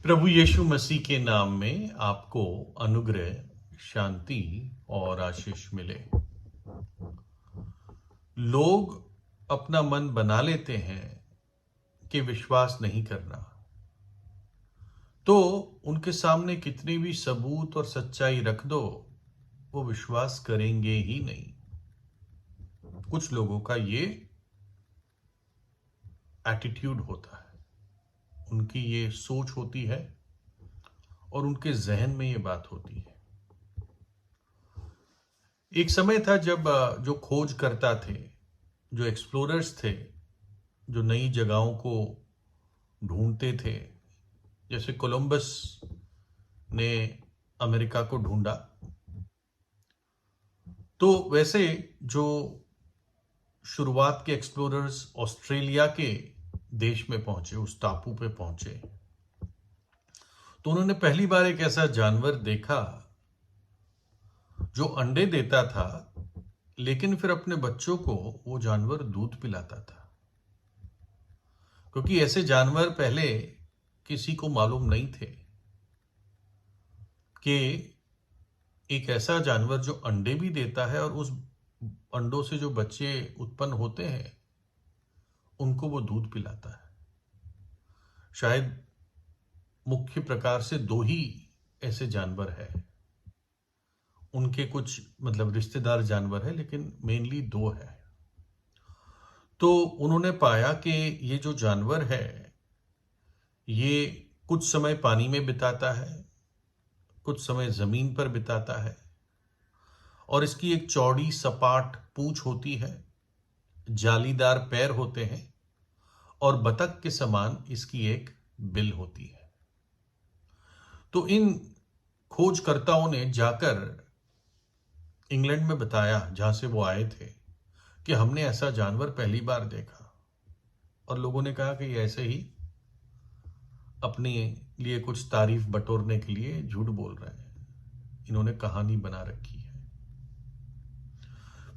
प्रभु यीशु मसीह के नाम में आपको अनुग्रह, शांति और आशीष मिले। लोग अपना मन बना लेते हैं कि विश्वास नहीं करना, तो उनके सामने कितनी भी सबूत और सच्चाई रख दो, वो विश्वास करेंगे ही नहीं। कुछ लोगों का ये एटीट्यूड होता है, उनकी ये सोच होती है और उनके जहन में ये बात होती है। एक समय था जब जो खोज करता थे, जो एक्सप्लोरर्स थे, जो नई जगहों को ढूंढते थे, जैसे कोलंबस ने अमेरिका को ढूंढा, तो वैसे जो शुरुआत के एक्सप्लोरर्स ऑस्ट्रेलिया के देश में पहुंचे, उस टापू पे पहुंचे, तो उन्होंने पहली बार एक ऐसा जानवर देखा जो अंडे देता था, लेकिन फिर अपने बच्चों को वो जानवर दूध पिलाता था। क्योंकि ऐसे जानवर पहले किसी को मालूम नहीं थे कि एक ऐसा जानवर जो अंडे भी देता है और उस अंडों से जो बच्चे उत्पन्न होते हैं उनको वो दूध पिलाता है। शायद मुख्य प्रकार से दो ही ऐसे जानवर है, उनके कुछ मतलब रिश्तेदार जानवर है, लेकिन मेनली दो है। तो उन्होंने पाया कि ये जो जानवर है ये कुछ समय पानी में बिताता है, कुछ समय जमीन पर बिताता है, और इसकी एक चौड़ी सपाट पूंछ होती है, जालीदार पैर होते हैं और बतख के समान इसकी एक बिल होती है। तो इन खोजकर्ताओं ने जाकर इंग्लैंड में बताया, जहां से वो आए थे, कि हमने ऐसा जानवर पहली बार देखा। और लोगों ने कहा कि ये ऐसे ही अपने लिए कुछ तारीफ बटोरने के लिए झूठ बोल रहे हैं, इन्होंने कहानी बना रखी है।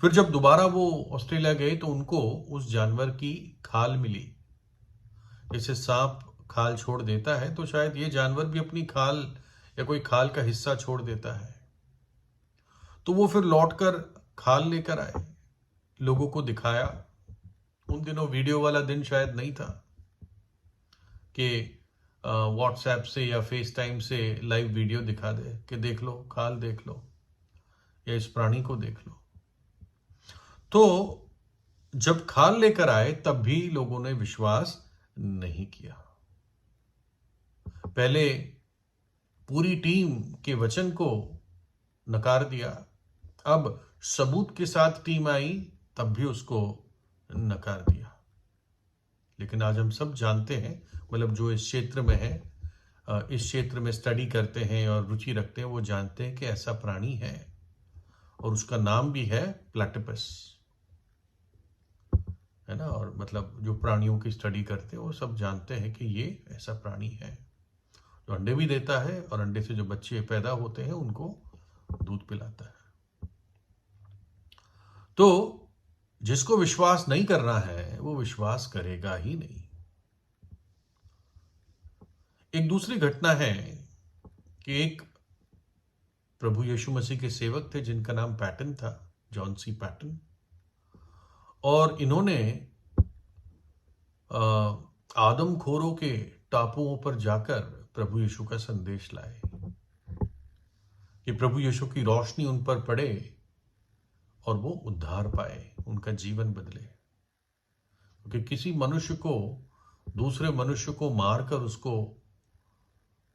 फिर जब दोबारा वो ऑस्ट्रेलिया गए तो उनको उस जानवर की खाल मिली। जैसे सांप खाल छोड़ देता है, तो शायद ये जानवर भी अपनी खाल या कोई खाल का हिस्सा छोड़ देता है। तो वो फिर लौटकर खाल लेकर आए, लोगों को दिखाया। उन दिनों वीडियो वाला दिन शायद नहीं था कि व्हाट्सएप से या फेस टाइम से लाइव वीडियो दिखा दे कि देख लो, खाल देख लो, या इस प्राणी को देख लो। तो जब खाल लेकर आए तब भी लोगों ने विश्वास नहीं किया। पहले पूरी टीम के वचन को नकार दिया, अब सबूत के साथ टीम आई तब भी उसको नकार दिया। लेकिन आज हम सब जानते हैं, मतलब जो इस क्षेत्र में है, इस क्षेत्र में स्टडी करते हैं और रुचि रखते हैं, वो जानते हैं कि ऐसा प्राणी है और उसका नाम भी है प्लेटिपस, है ना। और मतलब जो प्राणियों की स्टडी करते हैं वो सब जानते हैं कि ये ऐसा प्राणी है जो अंडे भी देता है और अंडे से जो बच्चे पैदा होते हैं उनको दूध पिलाता है। तो जिसको विश्वास नहीं करना है वो विश्वास करेगा ही नहीं। एक दूसरी घटना है कि एक प्रभु यीशु मसीह के सेवक थे जिनका नाम पैटन था, जॉन सी पैटन। और इन्होंने आदमखोरों के टापुओं पर जाकर प्रभु यीशु का संदेश लाए कि प्रभु यीशु की रोशनी उन पर पड़े और वो उद्धार पाए, उनका जीवन बदले। क्योंकि किसी मनुष्य को दूसरे मनुष्य को मारकर उसको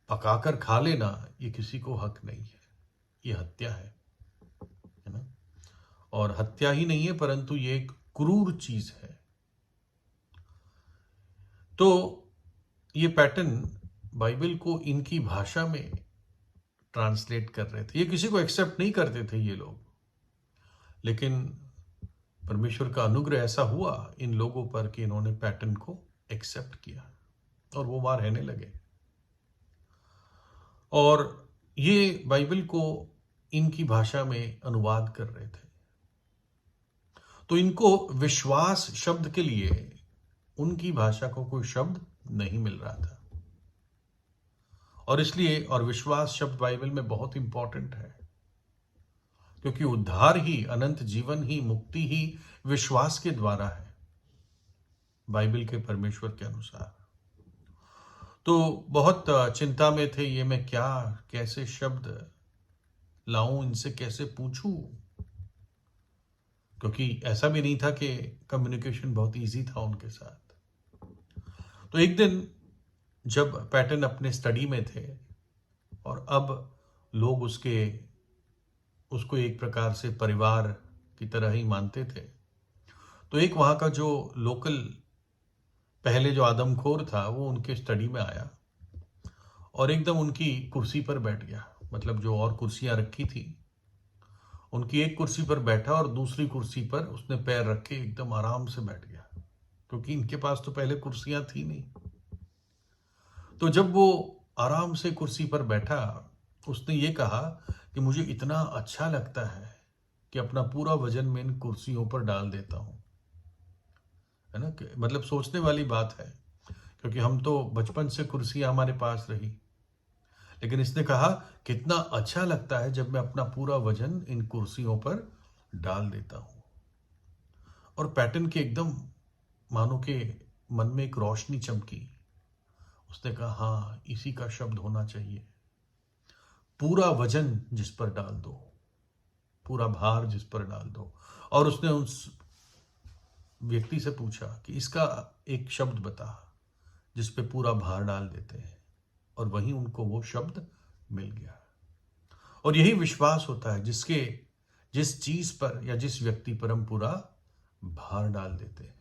पकाकर खा लेना, ये किसी को हक नहीं है, ये हत्या है ना। और हत्या ही नहीं है, परंतु ये एक क्रूर चीज है। तो ये पैटर्न बाइबल को इनकी भाषा में ट्रांसलेट कर रहे थे। ये किसी को एक्सेप्ट नहीं करते थे ये लोग, लेकिन परमेश्वर का अनुग्रह ऐसा हुआ इन लोगों पर कि इन्होंने पैटर्न को एक्सेप्ट किया और वो वहां रहने लगे। और ये बाइबल को इनकी भाषा में अनुवाद कर रहे थे। तो इनको विश्वास शब्द के लिए उनकी भाषा को कोई शब्द नहीं मिल रहा था। और इसलिए और विश्वास शब्द बाइबल में बहुत इंपॉर्टेंट है, क्योंकि उद्धार ही, अनंत जीवन ही, मुक्ति ही विश्वास के द्वारा है बाइबल के परमेश्वर के अनुसार। तो बहुत चिंता में थे, ये मैं क्या कैसे शब्द लाऊं, इनसे कैसे पूछूं, क्योंकि ऐसा भी नहीं था कि कम्युनिकेशन बहुत इजी था उनके साथ। तो एक दिन जब पैटर्न अपने स्टडी में थे और अब लोग उसको एक प्रकार से परिवार की तरह ही मानते थे, तो एक वहाँ का जो लोकल पहले जो आदमखोर था वो उनके स्टडी में आया और एकदम उनकी कुर्सी पर बैठ गया। मतलब जो और कुर्सियां रखी थी, उनकी एक कुर्सी पर बैठा और दूसरी कुर्सी पर उसने पैर रख के एकदम आराम से बैठ गया, क्योंकि इनके पास तो पहले कुर्सियां थी नहीं। तो जब वो आराम से कुर्सी पर बैठा, उसने ये कहा कि मुझे इतना अच्छा लगता है कि अपना पूरा वजन मैं इन कुर्सियों पर डाल देता हूं। है ना, मतलब सोचने वाली बात है, क्योंकि हम तो बचपन से कुर्सियां हमारे पास रही, लेकिन इसने कहा कितना अच्छा लगता है जब मैं अपना पूरा वजन इन कुर्सियों पर डाल देता हूं। और पैटर्न के एकदम मानो के मन में एक रोशनी चमकी। उसने कहा हाँ, इसी का शब्द होना चाहिए, पूरा वजन जिस पर डाल दो, पूरा भार जिस पर डाल दो। और उसने उस व्यक्ति से पूछा कि इसका एक शब्द बता जिस पे पूरा भार डाल देते हैं, और वहीं उनको वो शब्द मिल गया। और यही विश्वास होता है जिस चीज पर या जिस व्यक्ति पर हम पूरा भार डाल देते हैं,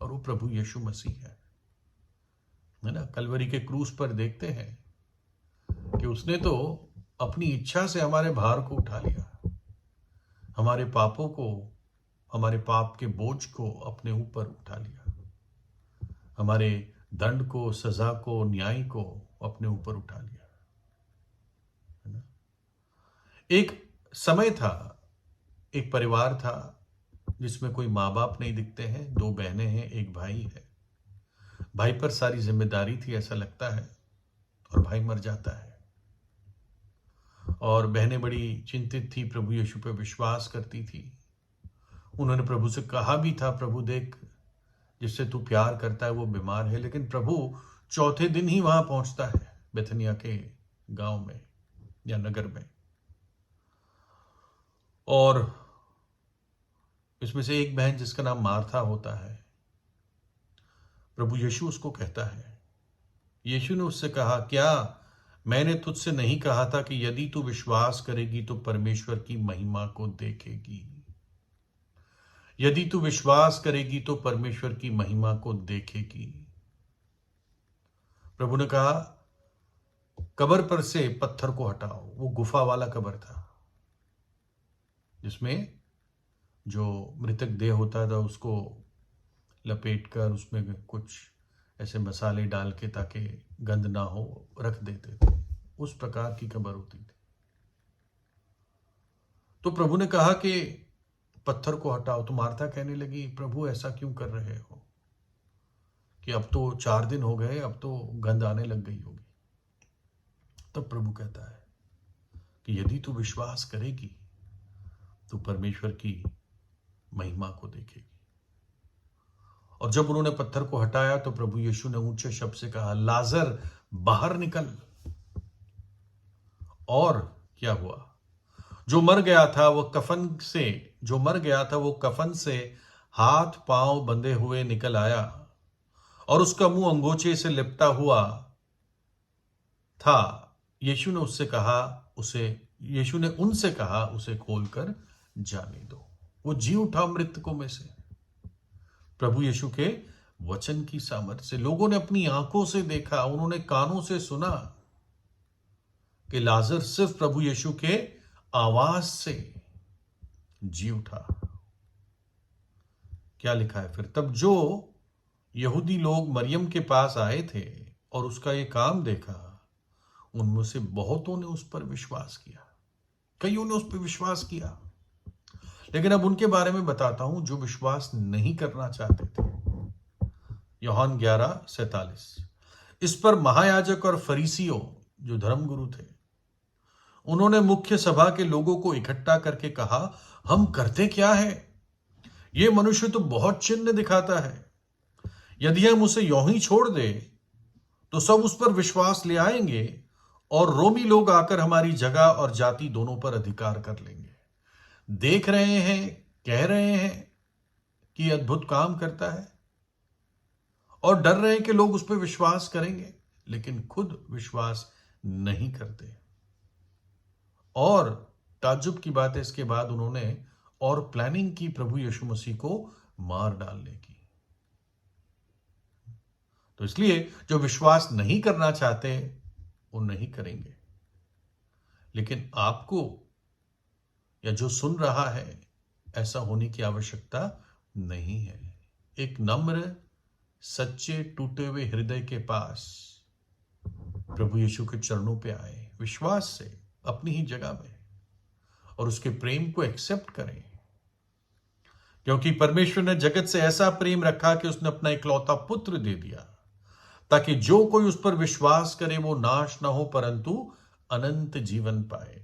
और वो प्रभु यीशु मसीह है ना। कलवरी के क्रूस पर देखते हैं कि उसने तो अपनी इच्छा से हमारे भार को उठा लिया, हमारे पापों को, हमारे पाप के बोझ को अपने ऊपर उठा लिया, हमारे दंड को, सजा को, न्याय को अपने ऊपर उठा लिया, है ना। एक समय था, एक परिवार था जिसमें कोई माँ बाप नहीं दिखते हैं, दो बहनें हैं, एक भाई है। भाई पर सारी जिम्मेदारी थी ऐसा लगता है, और भाई मर जाता है। और बहनें बड़ी चिंतित थी, प्रभु यीशु पे विश्वास करती थी। उन्होंने प्रभु से कहा भी था, प्रभु देख, जिससे तू प्यार करता है वो बीमार है। लेकिन प्रभु चौथे दिन ही वहां पहुंचता है, बेथनिया के गांव में या नगर में। और इसमें से एक बहन जिसका नाम मार्था होता है, प्रभु यीशु उसको कहता है, यीशु ने उससे कहा, क्या मैंने तुझसे नहीं कहा था कि यदि तू विश्वास करेगी तो परमेश्वर की महिमा को देखेगी। यदि तू विश्वास करेगी तो परमेश्वर की महिमा को देखेगी। प्रभु ने कहा, कब्र पर से पत्थर को हटाओ। वो गुफा वाला कब्र था जिसमें जो मृतक देह होता था उसको लपेटकर उसमें कुछ ऐसे मसाले डाल के ताकि गंद ना हो रख देते थे। उस प्रकार की कब्र होती थी। तो प्रभु ने कहा कि पत्थर को हटाओ। तो मार्था कहने लगी, प्रभु ऐसा क्यों कर रहे हो कि अब तो 4 दिन हो गए, अब तो गंध आने लग गई होगी। तब प्रभु कहता है कि यदि तू विश्वास करेगी तो परमेश्वर की महिमा को देखेगी। और जब उन्होंने पत्थर को हटाया तो प्रभु यीशु ने ऊंचे शब्द से कहा, लाजर बाहर निकल। और क्या हुआ? जो मर गया था वो कफन से हाथ पांव बंधे हुए निकल आया, और उसका मुंह अंगोछे से लिपटा हुआ था। यीशु ने उनसे कहा, उसे खोलकर जाने दो। वो जी उठा मृतकों में से। प्रभु यीशु के वचन की सामर्थ्य से लोगों ने अपनी आंखों से देखा, उन्होंने कानों से सुना कि लाजर सिर्फ प्रभु यीशु के आवाज से जी उठा। क्या लिखा है फिर? तब जो यहूदी लोग मरियम के पास आए थे और उसका ये काम देखा, उनमें से बहुतों ने उस पर विश्वास किया, कईयों ने उस पर विश्वास किया। लेकिन अब उनके बारे में बताता हूं जो विश्वास नहीं करना चाहते थे। यूहन्ना 11:47। इस पर महायाजक और फरीसियों, जो धर्मगुरु थे, उन्होंने मुख्य सभा के लोगों को इकट्ठा करके कहा, हम करते क्या है? यह मनुष्य तो बहुत चिन्ह दिखाता है। यदि हम उसे यूं ही छोड़ दे तो सब उस पर विश्वास ले आएंगे और रोमी लोग आकर हमारी जगह और जाति दोनों पर अधिकार कर लेंगे। देख रहे हैं, कह रहे हैं कि अद्भुत काम करता है और डर रहे हैं कि लोग उस पर विश्वास करेंगे, लेकिन खुद विश्वास नहीं करते। और ताज्जुब की बात है, इसके बाद उन्होंने और प्लानिंग की प्रभु यीशु मसीह को मार डालने की। तो इसलिए जो विश्वास नहीं करना चाहते वो नहीं करेंगे, लेकिन आपको या जो सुन रहा है ऐसा होने की आवश्यकता नहीं है। एक नम्र, सच्चे, टूटे हुए हृदय के पास प्रभु यीशु के चरणों पे आए, विश्वास से अपनी ही जगह में, और उसके प्रेम को एक्सेप्ट करें, क्योंकि परमेश्वर ने जगत से ऐसा प्रेम रखा कि उसने अपना इकलौता पुत्र दे दिया, ताकि जो कोई उस पर विश्वास करे वो नाश ना हो परंतु अनंत जीवन पाए।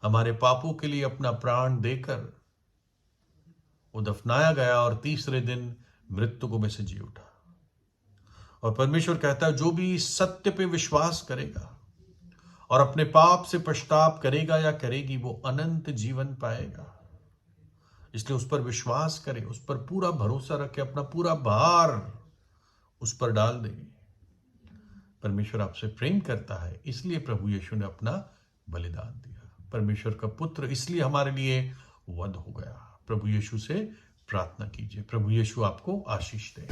हमारे पापों के लिए अपना प्राण देकर वो दफनाया गया और तीसरे दिन मृत्यु को में से जी उठा। और परमेश्वर कहता है, जो भी सत्य पे विश्वास करेगा और अपने पाप से पश्चाताप करेगा या करेगी, वो अनंत जीवन पाएगा। इसलिए उस पर विश्वास करें, उस पर पूरा भरोसा रखें, अपना पूरा भार उस पर डाल दें। परमेश्वर आपसे प्रेम करता है, इसलिए प्रभु यीशु ने अपना बलिदान दिया। परमेश्वर का पुत्र इसलिए हमारे लिए वध हो गया। प्रभु यीशु से प्रार्थना कीजिए। प्रभु यीशु आपको आशीष दे।